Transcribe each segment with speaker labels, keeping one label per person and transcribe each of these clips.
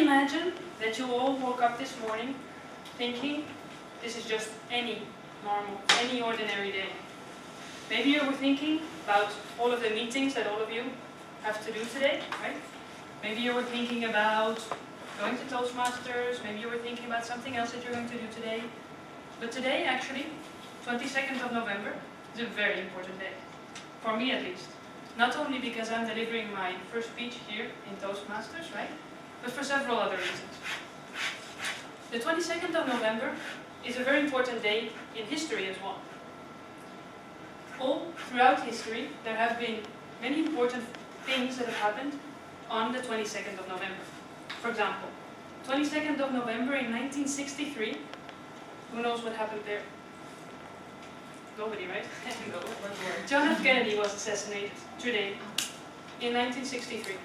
Speaker 1: imagine that you all woke up this morning thinking this is just any normal, any ordinary day. Maybe you were thinking about all of the meetings that all of you have to do today, right? Maybe you were thinking about going to Toastmasters, maybe you were thinking about something else that you're going to do today. But today, actually, 22nd of November, is a very important day. For me at least. Not only because I'm delivering my first speech here in Toastmasters, right? But for several other reasons. The 22nd of November is a very important day in history as well. All throughout history, there have been many important things that have happened on the 22nd of November. For example, 22nd of November in 1963, who knows what happened there? Nobody, right? No. John F. Kennedy was assassinated today in 1963.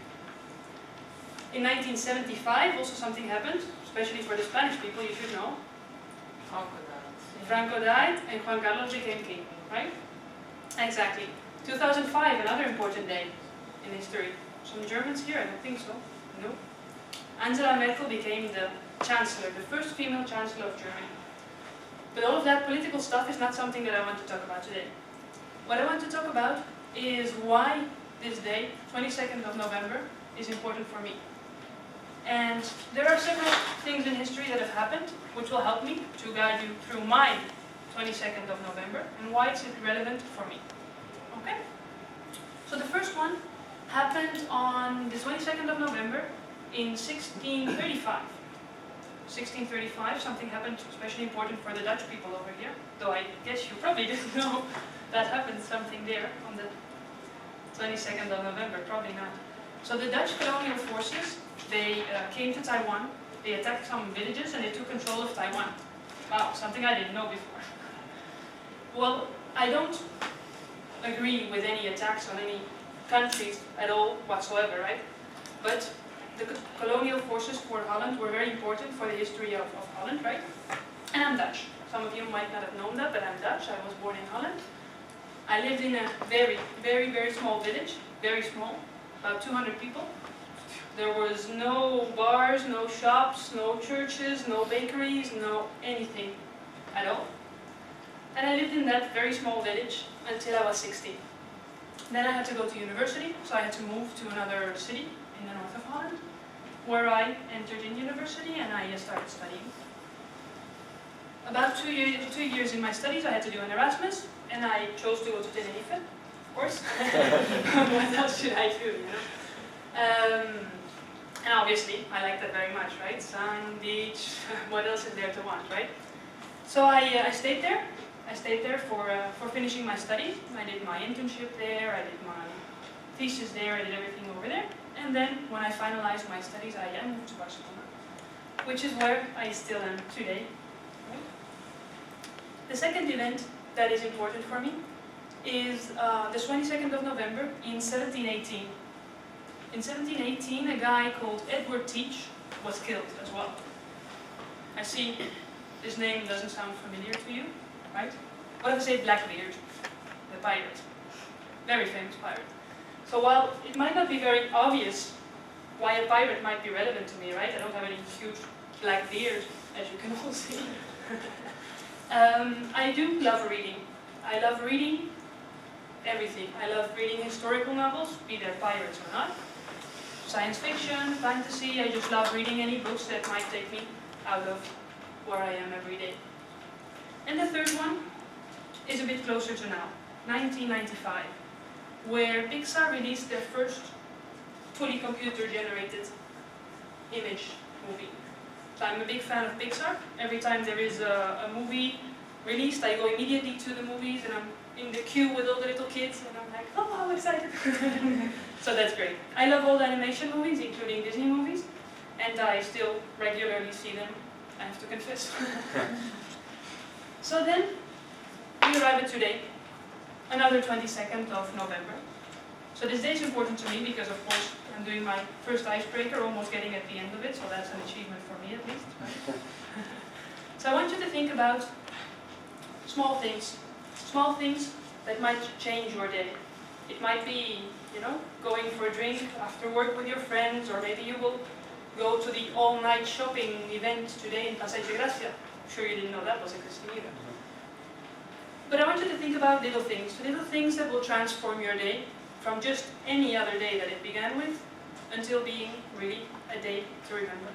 Speaker 1: In 1975, also something happened, especially for the Spanish people, you should know. Franco died and Juan Carlos became king, right? Exactly. 2005, another important day in history. Some Germans here? I don't think so. No. Angela Merkel became the chancellor, the first female chancellor of Germany. But all of that political stuff is not something that I want to talk about today. What I want to talk about is why this day, 22nd of November, is important for me. And there are several things in history that have happened which will help me to guide you through my 22nd of November and why it's relevant for me. Okay? So the first one happened on the 22nd of November in 1635. 1635, something happened especially important for the Dutch people over here, though I guess you probably didn't know that happened something there on the 22nd of November, probably not. So the Dutch colonial forces, they came to Taiwan, they attacked some villages and they took control of Taiwan. Wow, something I didn't know before. Well, I don't agree with any attacks on any countries at all whatsoever, right? But the colonial forces for Holland were very important for the history of Holland, right? And I'm Dutch. Some of you might not have known that, but I'm Dutch. I was born in Holland. I lived in a very, very, very small village, very small, about 200 people. There was no bars, no shops, no churches, no bakeries, no anything at all. And I lived in that very small village until I was 16. Then I had to go to university, so I had to move to another city in the north of Holland, where I entered in university and I started studying. About 2 years in my studies, I had to do an Erasmus, and I chose to go to Tenerife, of course. What else should I do, you know? And obviously, I like that very much, right? Sun, beach, what else is there to want, right? So I stayed there. I stayed there for finishing my studies. I did my internship there, I did my thesis there, I did everything over there. And then, when I finalized my studies, I moved to Barcelona, which is where I still am today. The second event that is important for me is the 22nd of November in 1718. In 1718, a guy called Edward Teach was killed as well. I see this name doesn't sound familiar to you, right? What if I say Blackbeard, the pirate? Very famous pirate. So while it might not be very obvious why a pirate might be relevant to me, right? I don't have any huge black beard, as you can all see. I do love reading. I love reading everything. I love reading historical novels, be they pirates or not. Science fiction, fantasy, I just love reading any books that might take me out of where I am every day. And the third one is a bit closer to now, 1995, where Pixar released their first fully computer-generated image movie. So I'm a big fan of Pixar. Every time there is a movie released, I go immediately to the movies and I'm in the queue with all the little kids and I'm like, oh, I'm excited. So that's great. I love all the animation movies, including Disney movies, and I still regularly see them, I have to confess. So then, we arrive at today, another 22nd of November. So this day is important to me because, of course, I'm doing my first icebreaker, almost getting at the end of it, so that's an achievement for me at least. Right? So I want you to think about small things that might change your day. It might be, going for a drink after work with your friends, or maybe you will go to the all-night shopping event today in Passeig de Gracia. I'm sure you didn't know that was a Christine either. But I want you to think about little things that will transform your day from just any other day that it began with until being really a day to remember.